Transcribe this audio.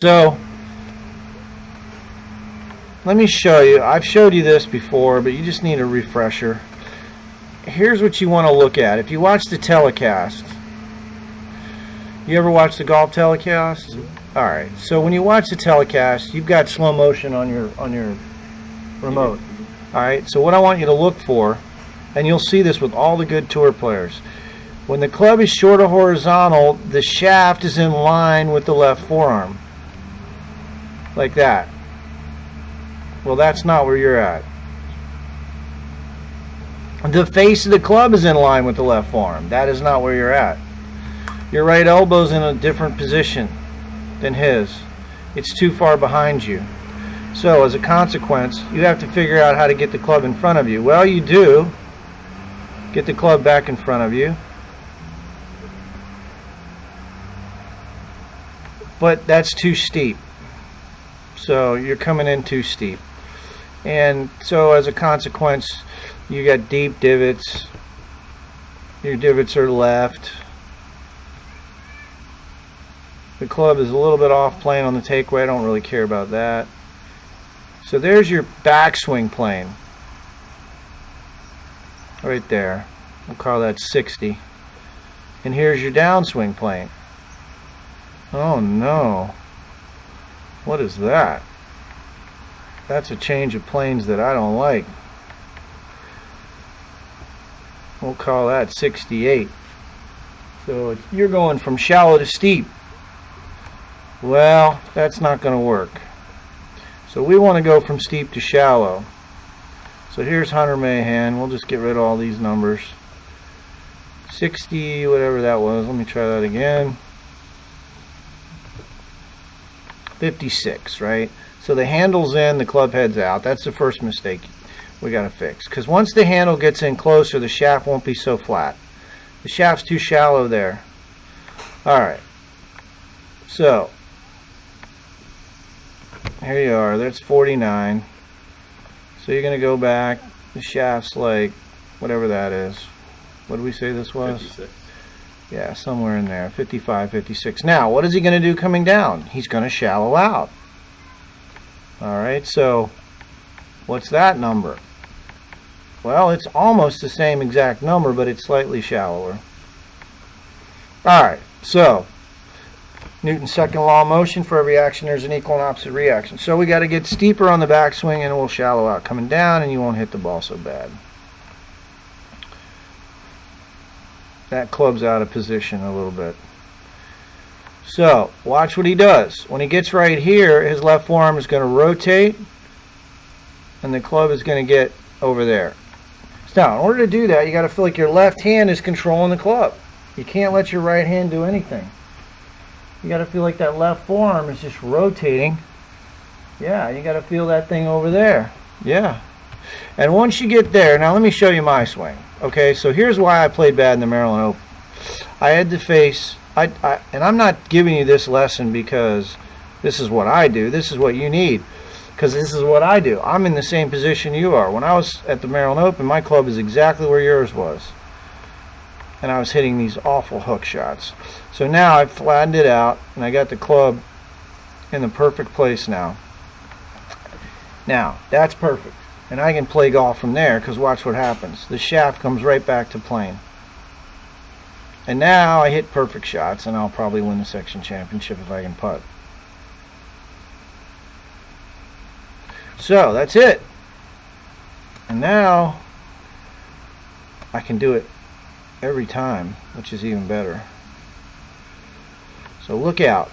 So let me show you. I've showed you this before, but you just need a refresher. Here's what you want to look at. If you watch the telecast, you ever watch the golf telecast? All right. So when you watch the telecast, you've got slow motion on your remote. All right. So what I want you to look for, and you'll see this with all the good tour players, when the club is short of horizontal, the shaft is in line with the left forearm, like that. Well, that's not where you're at. The face of the club is in line with the left forearm. That is not where you're at. Your right elbow's in a different position than his. It's too far behind you. So as a consequence, you have to figure out how to get the club in front of you. Well, you do. Get the club back in front of you. But that's too steep. So you're coming in too steep. And so as a consequence, you got deep divots. Your divots are left. The club is a little bit off plane on the takeaway. I don't really care about that. So there's your backswing plane. Right there. We'll call that 60. And here's your downswing plane. Oh no. What is that? That's a change of planes that I don't like. We'll call that 68. So you're going from shallow to steep. Well, that's not going to work. So we want to go from steep to shallow. So here's Hunter Mahan. We'll just get rid of all these numbers. 60, whatever that was. Let me try that again. 56, right? So the handle's in, the club head's out. That's the first mistake we got to fix. Because once the handle gets in closer, the shaft won't be so flat. The shaft's too shallow there. Alright. So, here you are. That's 49. So you're going to go back. The shaft's like, whatever that is. What did we say this was? 56. Yeah, somewhere in there. 55, 56. Now, what is he going to do coming down? He's going to shallow out. Alright, so what's that number? Well, it's almost the same exact number, but it's slightly shallower. Alright, so Newton's second law of motion, for every action there's an equal and opposite reaction. So we got to get steeper on the backswing and it will shallow out coming down and you won't hit the ball so bad. That club's out of position a little bit. So, watch what he does. When he gets right here, his left forearm is going to rotate and the club is going to get over there. Now, in order to do that, you got to feel like your left hand is controlling the club. You can't let your right hand do anything. You got to feel like that left forearm is just rotating. Yeah, you got to feel that thing over there. Yeah. And once you get there, now let me show you my swing. Okay, so here's why I played bad in the Maryland Open. I had to face, and I'm not giving you this lesson because this is what I do. This is what you need, because this is what I do. I'm in the same position you are. When I was at the Maryland Open, my club is exactly where yours was. And I was hitting these awful hook shots. So now I've flattened it out, and I got the club in the perfect place now. Now, that's perfect. And I can play golf from there, because watch what happens. The shaft comes right back to plane. And now I hit perfect shots, and I'll probably win the section championship if I can putt. So, that's it. And now I can do it every time, which is even better. So look out.